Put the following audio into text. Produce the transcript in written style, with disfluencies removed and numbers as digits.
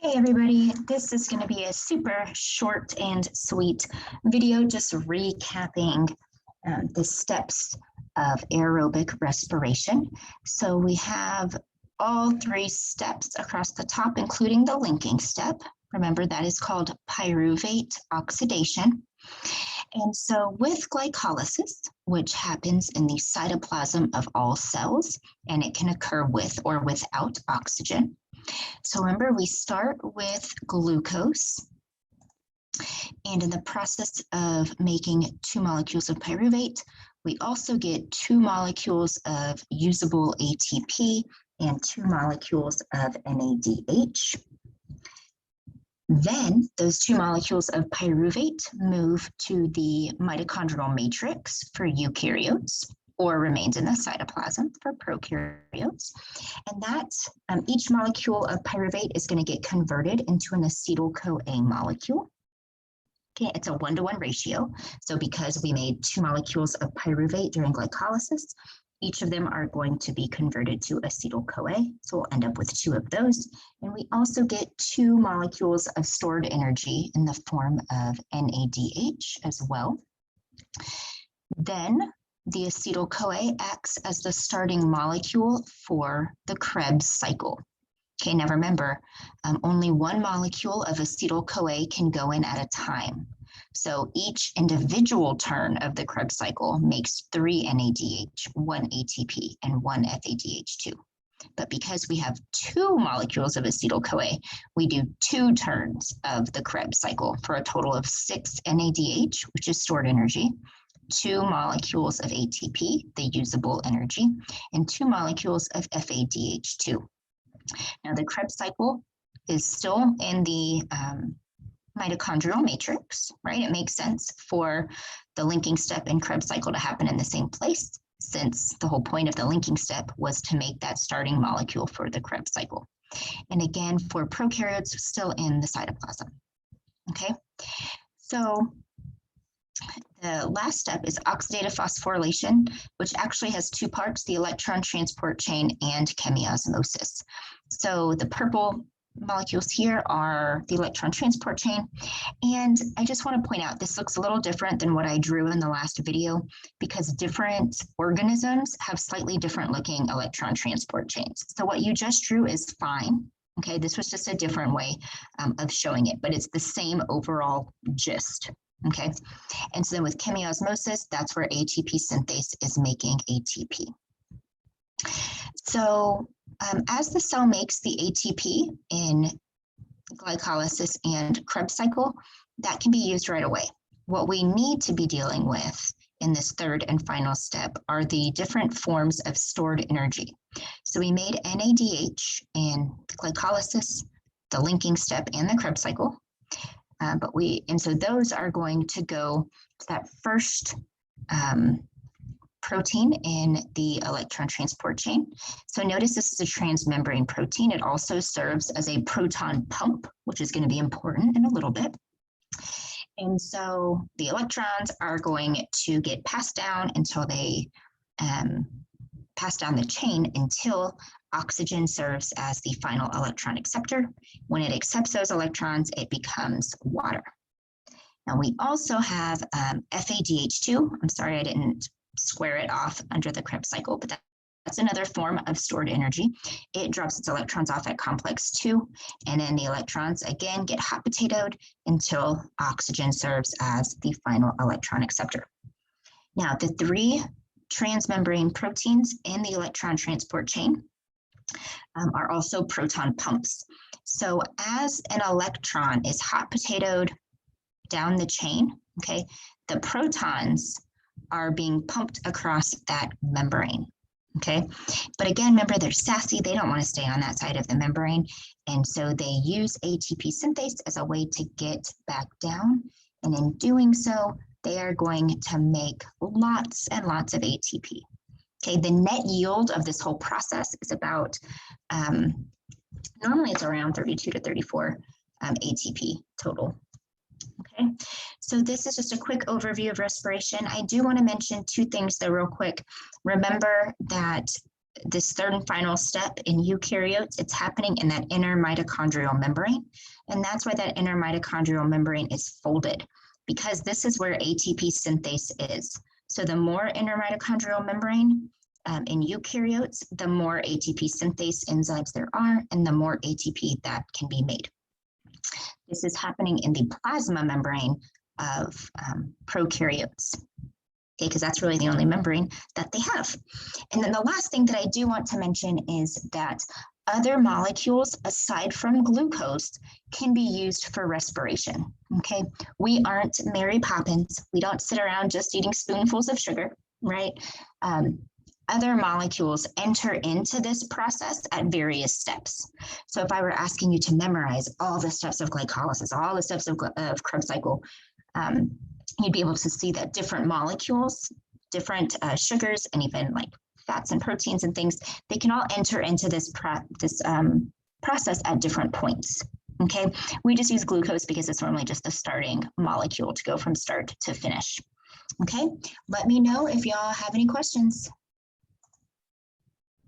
Hey everybody, this is going to be a super short and sweet video just recapping the steps of aerobic respiration. So we have all three steps across the top, including the linking step. Remember, that is called pyruvate oxidation. And so with glycolysis, which happens in the cytoplasm of all cells, and it can occur with or without oxygen. So remember, we start with glucose, and in the process of making 2 molecules of pyruvate, we also get 2 molecules of usable ATP and 2 molecules of NADH. Then those 2 molecules of pyruvate move to the mitochondrial matrix for eukaryotes, or remains in the cytoplasm for prokaryotes. And that each molecule of pyruvate is going to get converted into an acetyl-CoA molecule. Okay, it's a 1-to-1 ratio. So because we made 2 molecules of pyruvate during glycolysis, each of them are going to be converted to acetyl-CoA. So we'll end up with 2 of those. And we also get 2 molecules of stored energy in the form of NADH as well. Then the acetyl-CoA acts as the starting molecule for the Krebs cycle. Okay, now remember, only 1 molecule of acetyl-CoA can go in at a time. So each individual turn of the Krebs cycle makes 3 NADH, 1 ATP, and 1 FADH2. But because we have 2 molecules of acetyl-CoA, we do 2 turns of the Krebs cycle for a total of 6 NADH, which is stored energy, 2 molecules of ATP, the usable energy, and 2 molecules of FADH2. Now the Krebs cycle is still in the mitochondrial matrix, right? It makes sense for the linking step and Krebs cycle to happen in the same place, since the whole point of the linking step was to make that starting molecule for the Krebs cycle. And again, for prokaryotes, still in the cytoplasm. Okay, so the last step is oxidative phosphorylation, which actually has 2 parts, the electron transport chain and chemiosmosis. So the purple molecules here are the electron transport chain. And I just want to point out, this looks a little different than what I drew in the last video because different organisms have slightly different looking electron transport chains. So what you just drew is fine. Okay, this was just a different way of showing it, but it's the same overall gist. Okay, and so then with chemiosmosis, that's where ATP synthase is making ATP. So as the cell makes the ATP in glycolysis and Krebs cycle, that can be used right away. What we need to be dealing with in this third and final step are the different forms of stored energy. So we made NADH in glycolysis, the linking step, and the Krebs cycle. So those are going to go to that first protein in the electron transport chain. So notice this is a transmembrane protein. It also serves as a proton pump, which is going to be important in a little bit. And so the electrons are going to get passed down until they pass down the chain until oxygen serves as the final electron acceptor. When it accepts those electrons, it becomes water. Now we also have FADH2. I'm sorry I didn't square it off under the Krebs cycle, but that's another form of stored energy. It drops its electrons off at complex 2, and then the electrons again get hot potatoed until oxygen serves as the final electron acceptor. Now the 3 transmembrane proteins in the electron transport chain are also proton pumps. So as an electron is hot potatoed down the chain, okay, the protons are being pumped across that membrane, okay? But again, remember, they're sassy. They don't want to stay on that side of the membrane. And so they use ATP synthase as a way to get back down. And in doing so, they are going to make lots and lots of ATP. Okay, the net yield of this whole process is about, normally it's around 32 to 34 ATP total. Okay, so this is just a quick overview of respiration. I do want to mention 2 things though real quick. Remember that this third and final step in eukaryotes, it's happening in that inner mitochondrial membrane. And that's why that inner mitochondrial membrane is folded, because this is where ATP synthase is. So the more inner mitochondrial membrane in eukaryotes, the more ATP synthase enzymes there are, and the more ATP that can be made. This is happening in the plasma membrane of prokaryotes. Okay, because that's really the only membrane that they have. And then the last thing that I do want to mention is that other molecules aside from glucose can be used for respiration. Okay, we aren't Mary Poppins. We don't sit around just eating spoonfuls of sugar, right? Other molecules enter into this process at various steps. So if I were asking you to memorize all the steps of glycolysis, all the steps of Krebs cycle, you'd be able to see that different molecules, different sugars, and even like fats and proteins and things, they can all enter into this process at different points. Okay, we just use glucose because it's normally just the starting molecule to go from start to finish. Okay, let me know if y'all have any questions.